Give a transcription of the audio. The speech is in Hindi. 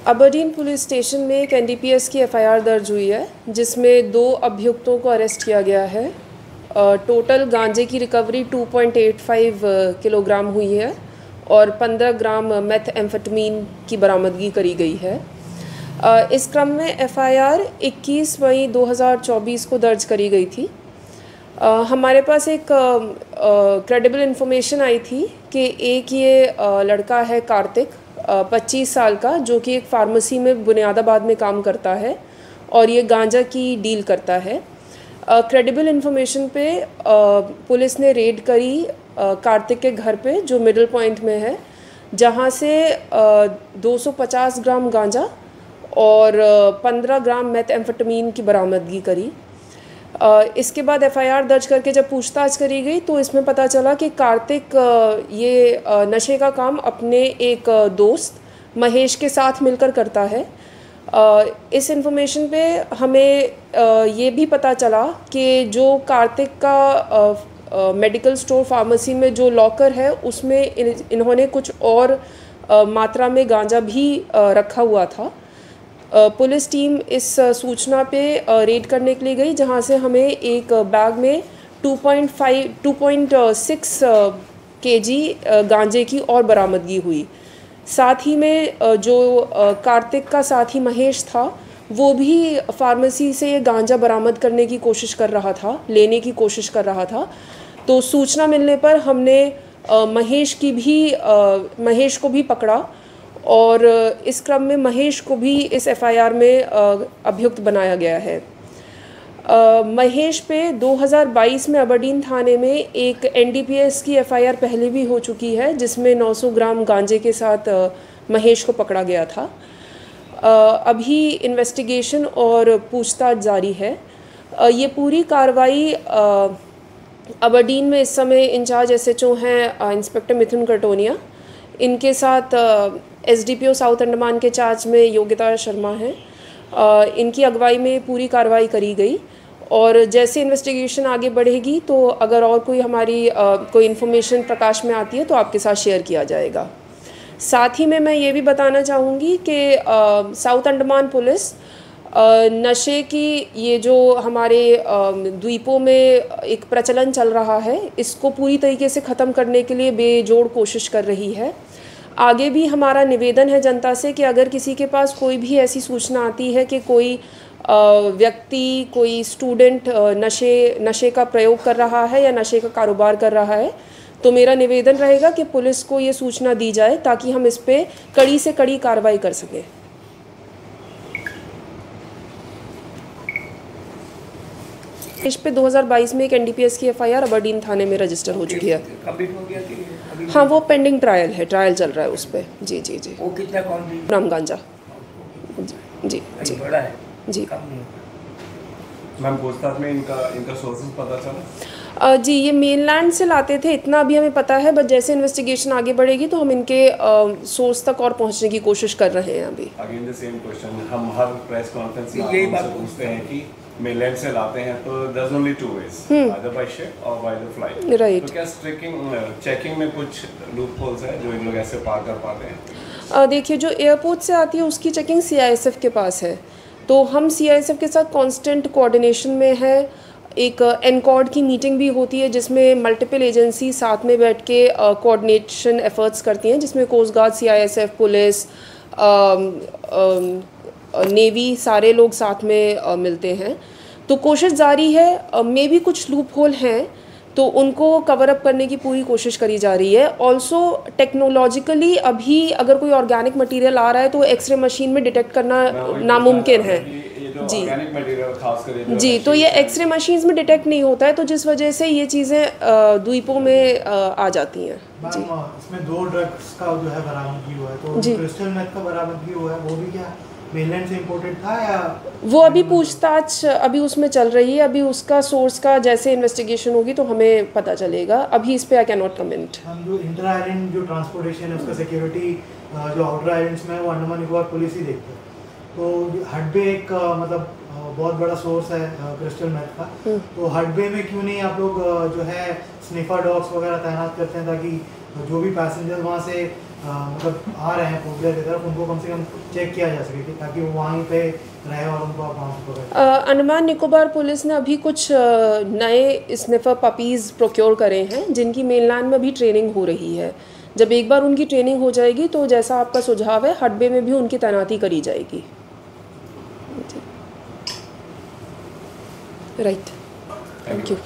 अबरडीन पुलिस स्टेशन में एक एनडीपीएस की एफआईआर दर्ज हुई है, जिसमें 2 अभियुक्तों को अरेस्ट किया गया है। टोटल गांजे की रिकवरी 2.85 किलोग्राम हुई है और 15 ग्राम मेथएम्फेटामीन की बरामदगी करी गई है। इस क्रम में एफआईआर 21 मई 2024 को दर्ज करी गई थी। हमारे पास एक क्रेडिबल इन्फॉर्मेशन आई थी कि एक ये लड़का है कार्तिक, 25 साल का, जो कि एक फार्मेसी में बुनियादाबाद में काम करता है और ये गांजा की डील करता है। क्रेडिबल इन्फॉर्मेशन पे पुलिस ने रेड करी कार्तिक के घर पे, जो मिडिल पॉइंट में है, जहाँ से 250 ग्राम गांजा और 15 ग्राम मेथएम्फेटामीन की बरामदगी करी। इसके बाद एफआईआर दर्ज करके जब पूछताछ करी गई तो इसमें पता चला कि कार्तिक ये नशे का काम अपने एक दोस्त महेश के साथ मिलकर करता है। इस इन्फॉर्मेशन पे हमें ये भी पता चला कि जो कार्तिक का मेडिकल स्टोर फार्मेसी में जो लॉकर है, उसमें इन्होंने कुछ और मात्रा में गांजा भी रखा हुआ था। पुलिस टीम इस सूचना पे रेड करने के लिए गई, जहां से हमें एक बैग में 2.6 केजी गांजे की और बरामदगी हुई। साथ ही में जो कार्तिक का साथी महेश था, वो भी फार्मेसी से ये गांजा बरामद करने की कोशिश कर रहा था, लेने की कोशिश कर रहा था। तो सूचना मिलने पर हमने महेश को भी पकड़ा और इस क्रम में महेश को भी इस एफआईआर में अभियुक्त बनाया गया है। महेश पे 2022 में अबरडीन थाने में एक एनडीपीएस की एफआईआर पहले भी हो चुकी है, जिसमें 900 ग्राम गांजे के साथ महेश को पकड़ा गया था। अभी इन्वेस्टिगेशन और पूछताछ जारी है। ये पूरी कार्रवाई अबरडीन में इस समय इंचार्ज एसएचओ हैं इंस्पेक्टर मिथुन कटोनिया, इनके साथ एसडीपीओ साउथ अंडमान के चार्ज में योगिता शर्मा हैं। इनकी अगुवाई में पूरी कार्रवाई करी गई और जैसे इन्वेस्टिगेशन आगे बढ़ेगी तो अगर और कोई हमारी कोई इन्फॉर्मेशन प्रकाश में आती है तो आपके साथ शेयर किया जाएगा। साथ ही में मैं ये भी बताना चाहूँगी कि साउथ अंडमान पुलिस नशे की ये जो हमारे द्वीपों में एक प्रचलन चल रहा है, इसको पूरी तरीके से ख़त्म करने के लिए बेजोड़ कोशिश कर रही है। आगे भी हमारा निवेदन है जनता से कि अगर किसी के पास कोई भी ऐसी सूचना आती है कि कोई व्यक्ति, कोई स्टूडेंट नशे का प्रयोग कर रहा है या नशे का कारोबार कर रहा है, तो मेरा निवेदन रहेगा कि पुलिस को ये सूचना दी जाए ताकि हम इस पे कड़ी से कड़ी कार्रवाई कर सकें। इस पे 2022 में एक एनडीपीएस की एफआईआर अबरडीन थाने में रजिस्टर हो चुकी है। हाँ, वो पेंडिंग ट्रायल है, ट्रायल चल रहा है उस पर। जी जी जी। वो कितना ग्राम गांजा? जी जी बड़ा है जी। मैम, पूछताछ में इनका सोर्सेज पता चला? जी, ये मेनलैंड से लाते थे, इतना अभी हमें पता है, बट जैसे इन्वेस्टिगेशन आगे बढ़ेगी तो हम इनके सोर्स तक और पहुंचने की कोशिश कर रहे हैं। अभी अगेन द सेम क्वेश्चन, हम हर प्रेस कॉन्फ्रेंस में यही बात पूछते हैं कि मेनलैंड से लाते हैं तो there's only two ways, either by ship or by the flight. Right. तो क्या चेकिंग में कुछ लूप होल्स है जो इन लोग ऐसे पार कर पाते हैं? देखिए, जो एयरपोर्ट से आती है उसकी चेकिंग सीआईएसएफ के पास है, तो हम सीआईएसएफ के साथ कांस्टेंट कोऑर्डिनेशन में है। एक एनकॉर्ड की मीटिंग भी होती है जिसमें मल्टीपल एजेंसी साथ में बैठ के कोऑर्डिनेशन एफर्ट्स करती हैं, जिसमें coast guard, CISF, police, navy, सारे लोग साथ में मिलते हैं। तो कोशिश जारी है। मे भी कुछ लूप होल हैं तो उनको कवर अप करने की पूरी कोशिश करी जा रही है। ऑल्सो टेक्नोलॉजिकली अभी अगर कोई ऑर्गेनिक मटेरियल आ रहा है तो एक्सरे मशीन में डिटेक्ट करना नामुमकिन है। जी, तो ये एक्सरे मशीन्स में डिटेक्ट नहीं होता है, तो जिस वजह से ये चीज़ें द्वीपों में आ जाती हैं। जी, इसमें 2 ड्रग्स का जो है बरामदगी हुआ है, तो क्रिस्टल मेथ का बरामदगी हुआ है, वो भी क्या मेनलैंड से इंपोर्टेड था या वो अभी पूछताछ अभी उसमें चल रही है। अभी उसका सोर्स का जैसे इन्वेस्टिगेशन होगी तो हमें पता चलेगा। अभी इस पे आई कैन नॉट कमेंट। हम जो इंटर आइलैंड जो ट्रांसपोर्टेशन है उसका सिक्योरिटी जो आउटर आइलैंड्स में है वो अंडमान निकोबार पुलिस ही देखती है। तो हड पे एक मतलब बहुत बड़ा सोर्स है क्रिस्टल मेथ का, तो हडबे में क्यों नहीं आप लोग जो है स्निफर डॉग्स वगैरह तैनात करते हैं, ताकि जो भी पैसेंजर वहाँ से मतलब आ रहे हैं पोर्टब्लेयर की तरफ, उनको कम से कम चेक किया जा सके ताकि वो वहीं पे रहे और उनको आप वहाँ से पकड़ें। अंडमान निकोबार पुलिस ने अभी कुछ नए स्निफर पपीज़ प्रोक्योर करे हैं जिनकी मेनलैंड में अभी ट्रेनिंग हो रही है। जब एक बार उनकी ट्रेनिंग हो जाएगी तो जैसा आपका सुझाव है हडबे में भी उनकी तैनाती करी जाएगी। Right, thank you.